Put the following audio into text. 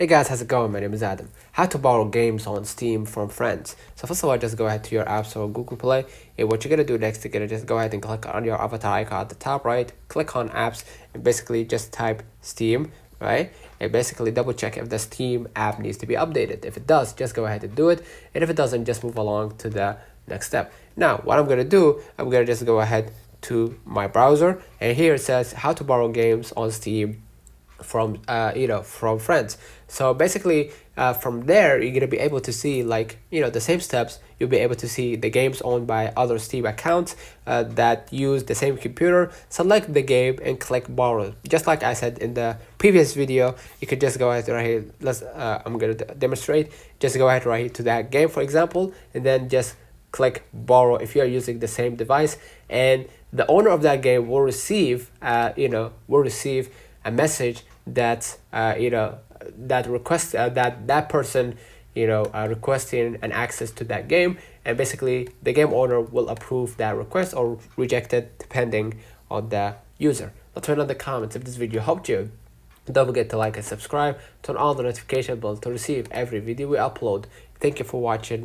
Hey guys, how's it going? My name is Adam. How to borrow games on Steam from friends. So first of all, just go ahead to your App Store or Google Play. And what you're gonna do next, you're gonna just go ahead and click on your avatar icon at the top right, click on apps, and basically just type Steam, right? And basically double check if the Steam app needs to be updated. If it does, just go ahead and do it. And if it doesn't, just move along to the next step. Now, what I'm gonna do, I'm gonna just go ahead to my browser, and here it says how to borrow games on Steam from from friends. So basically from there you're gonna be able to see, like, the same steps. You'll be able to see the games owned by other Steam accounts that use the same computer. Select the game and click borrow. Just like I said in the previous video, you could just go ahead right here. I'm gonna demonstrate. Just go ahead right here to that game, for example, and then just click borrow if you are using the same device, and the owner of that game will receive a message that that request that person requesting an access to that game, and basically the game owner will approve that request or reject it depending on the user. Let me know in the comments if this video helped you. Don't forget to like and subscribe, turn on the notification bell to receive every video we upload. Thank you for watching.